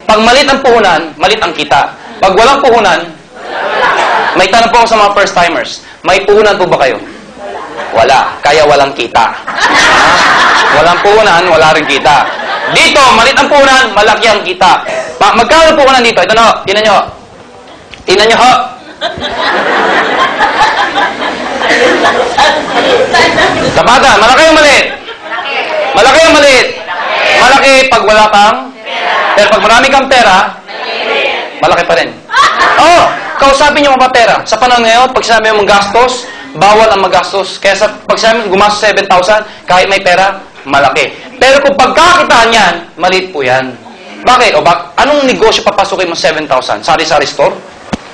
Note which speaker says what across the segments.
Speaker 1: Pag malit ang puhunan, malit ang kita. Pag walang puhunan, may tanong po ako sa mga first-timers. May puhunan po ba kayo? Wala. Kaya walang kita. Walang puhunan, wala rin kita. Dito, malit ang puhunan, malaki ang kita. Magkano puhunan dito? Ito na, tinan nyo. Tinan nyo, ho. Kapata, malaki o maliit? Malaki o maliit? Malaki pag wala kang pero pag marami kang pera, malaki pa rin. Oo, kausapin nyo mga pera. Sa panahon ngayon, pag sinabi mo magastos, bawal ang magastos. Kaya pag sinabi mo gumastos 7,000, kahit may pera, malaki. Pero kung pagkakitaan yan, maliit po yan. Bakit? Anong negosyo papasukin mo 7,000? Sari-sari store?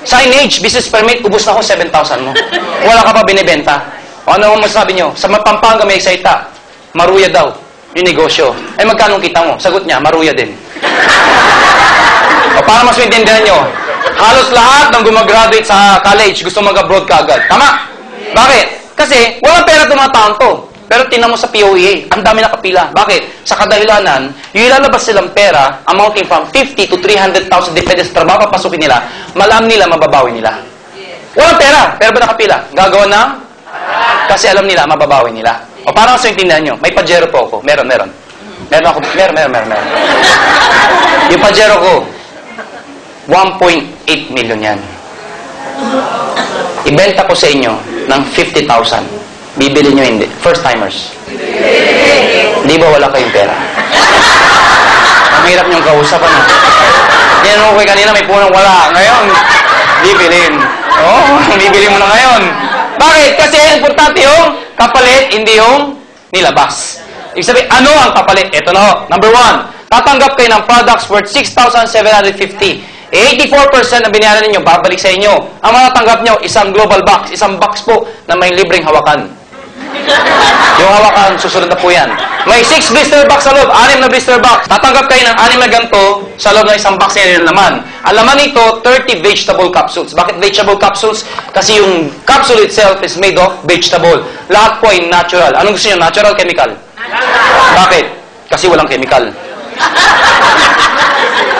Speaker 1: Signage, business permit, ubus na ako 7,000 mo. Wala ka pa binibenta. O ano mo masasabi nyo? Sa Pampanga may excited. Maruya daw. Yung negosyo. Ay magkano kita mo? Sagot niya, maruya din. O para mas maintindihan nyo, halos lahat ng gumagraduate sa college gusto mag-abroad ka agad. Tama? Bakit? Kasi walang pera tumatawang to. Pero tinan mo sa POEA, ang dami nakapila. Bakit? Sa kadahilanan, yung ilalabas silang pera, amounting from 50 to 300,000 depende sa trabaho papasukin nila, malam nila, mababawi nila. Walang pera, pero ba nakapila? Gagawa na? Kasi alam nila, mababawi nila. O parang sa intindihan nyo, may Pajero po ako. Meron. Meron ako. Yung Pajero ko, 1.8 million yan. Ibenta ko sa inyo ng 50,000. Bibili nyo hindi. First timers. Di ba wala kayong pera? Ang hirap nyong kausapan. Yan mo kayo kanina, may punong wala. Ngayon, bibilin. Bibili mo na ngayon. Bakit? Kasi importante yung kapalit, hindi yung nilabas. Ibig sabihin, ano ang kapalit? Ito na ho. Number 1, tatanggap kayo ng products worth 6,750. 84% na binayaran ninyo, babalik sa inyo. Ang matatanggap nyo, isang global box. Isang box po na may libreng hawakan. Yung hawakan, susunod na po yan. May 6 blister box sa loob, 6 na blister box. Tatanggap kayo ng 6 na ganito sa loob ng isang box na laman. Ang laman nito, 30 vegetable capsules. Bakit vegetable capsules? Kasi yung capsule itself is made of vegetable. Lahat po ay natural. Anong gusto nyo? Natural, chemical? Bakit? Kasi walang chemical.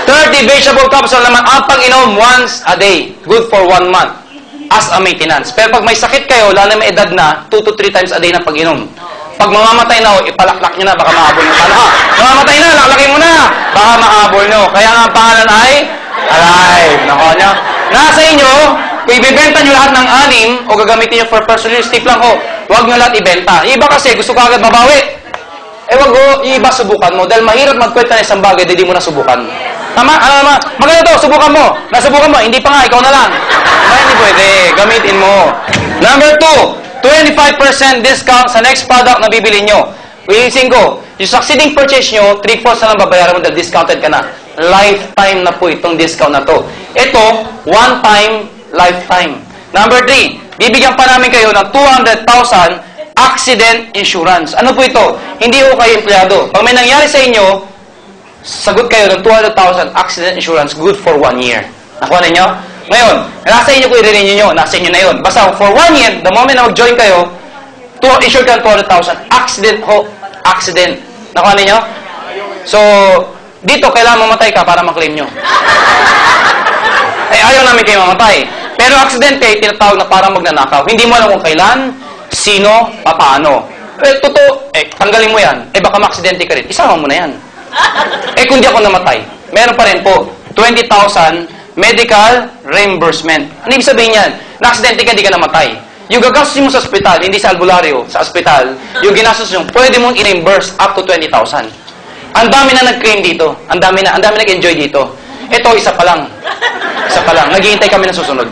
Speaker 1: 30 vegetable capsules naman ang pag-inom once a day. Good for 1 month. As a maintenance. Pero pag may sakit kayo, lalo na may edad na, 2 to 3 times a day na pag-inom. Pag mamamatay na, ipalaklak nyo na, baka mahabol nyo. Mamamatay na, laklakin mo na, baka mahabol nyo. Kaya nga ang pangalan ay alive. Nako nyo. Nasa inyo, kung ibibenta nyo lahat ng 6 o gagamitin nyo for personal use, tip lang ko, huwag nyo lahat ibenta. Iba kasi, gusto ko agad mabawi. Wag mo, iba subukan mo. Dahil mahirap magkwenta ng isang bagay, hindi mo nasubukan. Tama? Ano naman? Maganda to, subukan mo. Nasubukan mo, hindi pa nga, ikaw na lang. Ay, hindi pwede. Gamitin mo. Number 2, 25% discount sa next product na bibili nyo. Willing ko, yung succeeding purchase nyo, 3/4 na lang babayaran mo dahil discounted ka na. Lifetime na po itong discount na to. Ito, one time, lifetime. Number 3, bibigyan pa namin kayo ng 200,000 accident insurance. Ano po ito? Hindi ko kayo empleyado. Pag may nangyari sa inyo, sagot kayo ng 200,000 accident insurance good for 1 year. Nakuha ninyo? Ngayon, nasa inyo ko i-renew nyo. Nasa inyo na yun. Basta for 1 year, the moment na mag-join kayo, insure ka ng 200,000. Accident. Nakuha ninyo? So, dito, kailangan mamatay ka para maklaim nyo. Ayaw namin kayo mamatay. Pero aksidente, tinatawag na parang magnanakaw. Hindi mo alam kung kailan, sino, paano. Totoo, tanggalin mo yan. Baka ma-aksidente ka rin. Isama mo na yan. Kung di ako namatay, meron pa rin po 20,000 medical reimbursement. Ano ibig sabihin yan? Na-aksidente ka, di ka namatay. Yung gagastos mo sa ospital, hindi sa albularyo, sa ospital, yung ginastos mo, pwede mong i-reimburse up to 20,000. Ang dami na nag-claim dito. Ang dami nag-enjoy dito. Ito, isa pa lang. Naghihintay kami ng susunod.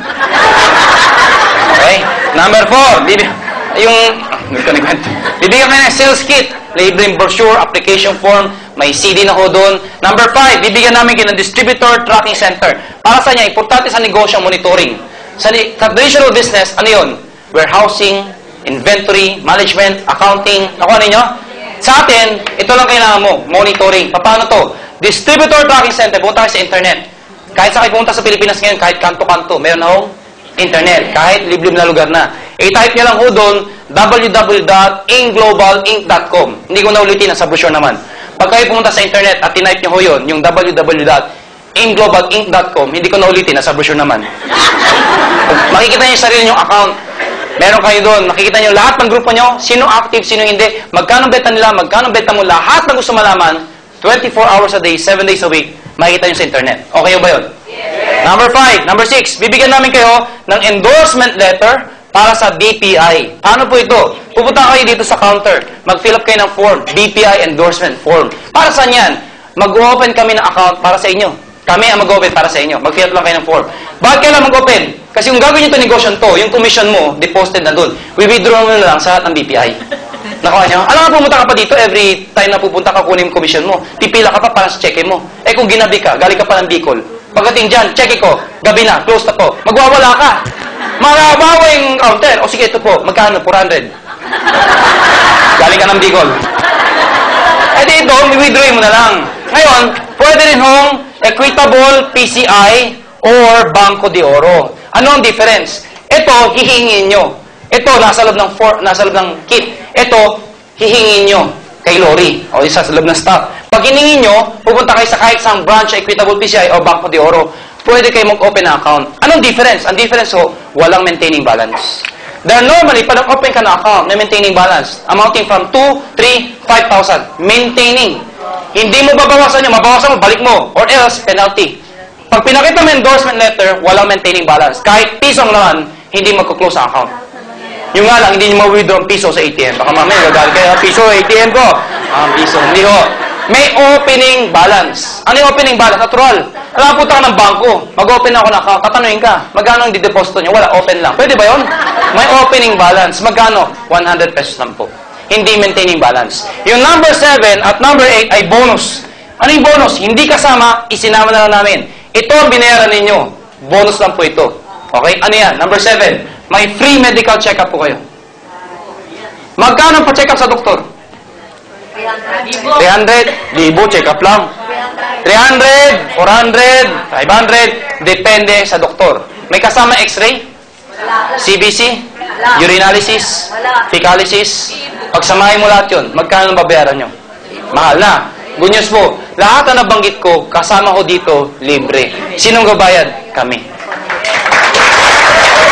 Speaker 1: Okay? Number 4, bibigyan kami ng sales kit, labeling brochure, application form, may CD na ho doon. Number 5, bibigyan namin kayo ng distributor tracking center. Para sa niya, importante sa negosyo monitoring. Sa traditional business, ano yun? Warehousing, inventory, management, accounting. Nakuha ninyo? Sa atin, ito lang kailangan mo, monitoring. Paano to? Distributor tracking center, punta kayo sa internet. Kahit sa kayo pumunta sa Pilipinas ngayon, kahit kanto-kanto, meron na hong internet, kahit liblib na lugar na. I-type nyo lang ho doon, www.inglobalinc.com. Hindi ko na ulitin, sa brochure naman. Pag kayo pumunta sa internet at tinype nyo ho yun, yung www. aimglobalinc.com, hindi ko naulitin, nasa brochure naman. Makikita niyo yung sarili niyong account. Meron kayo doon. Makikita niyo lahat ng grupo niyo, sino active, sino hindi, magkano benta nila, magkano benta mo, lahat ng gusto malaman, 24 hours a day, 7 days a week, makikita niyo sa internet. Okay ba yun? Yes. Number 6, bibigyan namin kayo ng endorsement letter para sa BPI. Paano po ito? Pupunta kayo dito sa counter. Mag-fill up kayo ng form. BPI endorsement form. Para saan yan? Mag-open kami ng account para sa inyo. Kami ang mag-open para sa inyo. Mag-fill up lang kayo ng form. Bakit kayo lang mag-open? Kasi yung gagawin nyo ito negosyo to, yung commission mo, deposited na doon. We-withdraw mo na lang sa lahat ng BPI. Nakuha nyo? Alam nga, pumunta ka pa dito, every time na pupunta ka, kunin yung commission mo. Pipila ka pa para sa cheque mo. Eh kung ginabi ka, galing ka pa ng Bicol. Pagdating dyan, cheque ko, gabi na, close na po. Magwawala ka. Marabawa yung counter. O sige, ito po. Magkano? 400. Galing ka ng Bicol. Eh di ito, i-withdraw mo na lang. Ngayon, pwede rin hong equitable PCI or Banco de Oro. Ano ang difference? Ito, hihingin nyo. Ito, nasa loob ng kit. Ito, hihingin nyo kay Lori. O isa sa loob ng stock. Pag hiningin nyo, pupunta kayo sa kahit isang branch, equitable PCI or Banco de Oro. Pwede kayo mag-open na account. Anong difference? Ang difference ho, walang maintaining balance. Dahil normally, pag nag-open ka na account, may maintaining balance, amounting from 2, 3, 5,000. Maintaining. Hindi mo babawasan yun, mabawasan mo, balik mo. Or else, penalty. Pag pinakita mo endorsement letter, walang maintaining balance. Kahit pisong naman, hindi magkuklose ang account. Yung nga lang, hindi nyo ma-withdraw ang piso sa ATM. Baka mamaya, gagalit kayo, piso ATM ko. Piso. Hindi ho. May opening balance. Ano yung opening balance? Natural. Alam, punta ka ng bangko. Mag-open ako na account. Tatanungin ka, magkano ang dideposito nyo? Wala, open lang. Pwede ba yun? May opening balance. Magkano? 100 pesos lang po. Hindi maintaining balance. Yung number 7 at number 8 ay bonus. Ano yung bonus? Hindi kasama, isinama na lang namin. Ito ang binayaran ninyo. Bonus lang po ito. Okay? Ano yan? Number 7. May free medical check-up po kayo. Magkano pa check-up sa doktor? 300. Libo, check-up lang. 300, 400, 500. Depende sa doktor. May kasama x-ray? CBC? Urinalysis? Fecalysis? Pagsamahin mo lahat yun, magkano babayaran nyo? Mahal na. Good news po, lahat na nabanggit ko, kasama ko dito, libre. Sinong gabayad? Kami.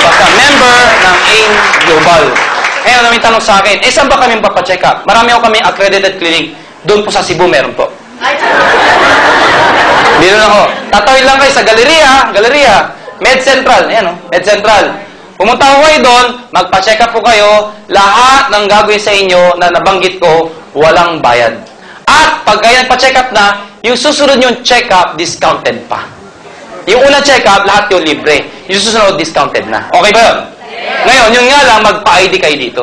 Speaker 1: Basta member ng AIM Global. Ngayon, namin tanong sa akin, saan ba kami papacheck up? Marami ako kami accredited clinic. Doon po sa Cebu, meron po. Dito lang ako. Tatawid lang kayo sa Galeria, Med Central. Ayan o, Med Central. Pumunta ko kayo doon, magpa-check up po kayo. Lahat ng gagawin sa inyo na nabanggit ko, walang bayad. At pag kayo nagpa-check up na, yung susunod yung check up, discounted pa. Yung unang check up, lahat yung libre. Yung susunod, discounted na. Okay ba yun? Ngayon, yung nga lang, magpa-ID kayo dito.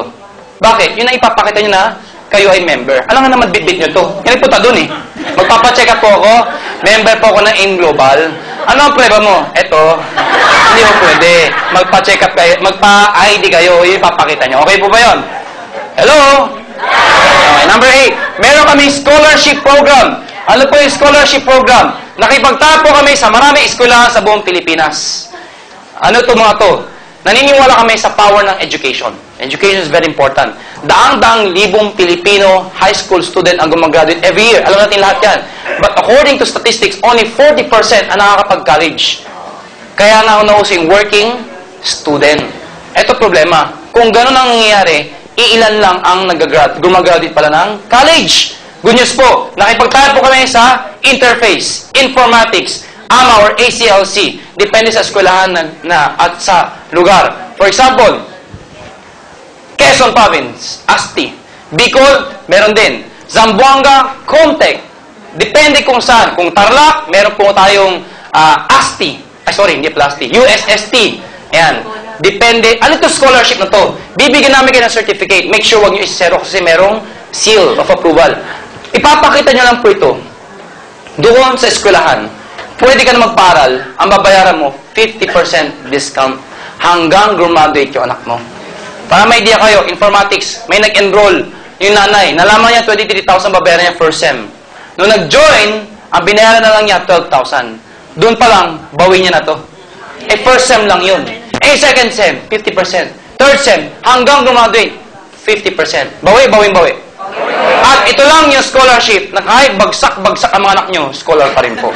Speaker 1: Bakit? Yun na ipapakita nyo na kayo ay member. Alam nga naman, bit-bit nyo to. Yan punta dun eh. Magpapacheck up po ako. Member po ako ng AIM Global. Ano ang prueba mo? Eto. Hindi mo pwede. Magpa-check up kayo. Magpa-ID kayo. Yung ipapakita nyo. Okay po ba yun? Hello? Okay, number 8. Meron kami scholarship program. Ano po yung scholarship program? Nakipagtapo kami sa maraming eskwelahan sa buong Pilipinas. Ano to mga to? Naniniwala kami sa power ng education. Education is very important. Daang-daang libong Pilipino high school student ang gumagraduate every year. Alam natin lahat yan. But according to statistics, only 40% ang nakakapag-college. Kaya nga nausin working student. Ito problema. Kung gano'n ang nangyayari, iilan lang ang gumagraduate pala ng college. Good news po, nakipagtayo po kami sa interface, informatics, AMA or ACLC. Depende sa eskwelahan at sa lugar. For example, Quezon Province, ASTI. Bicol, meron din. Zamboanga, Comtech. Depende kung saan. Kung Tarlac, meron po tayong ASTI. Hindi pala ASTI. USST. Ayan. Depende. Ano ito scholarship na to? Bibigyan namin kayo ng certificate. Make sure wag nyo isero kasi merong seal of approval. Ipapakita nyo lang po ito. Doon sa eskwelahan, pwede ka na magparal, ang babayaran mo, 50% discount hanggang graduate yung anak mo. Para may idea kayo, informatics, may nag-enroll yung nanay. Nalaman niya 23,000 babayaran niya first sem. Nung nag-join, ang binayaran na lang niya 12,000. Doon pa lang, bawi niya na to. First sem lang yun. Second sem, 50%. Third sem, hanggang graduate, 50%. Bawi. At ito lang yung scholarship na kahit bagsak ang mga anak nyo, scholar pa rin po.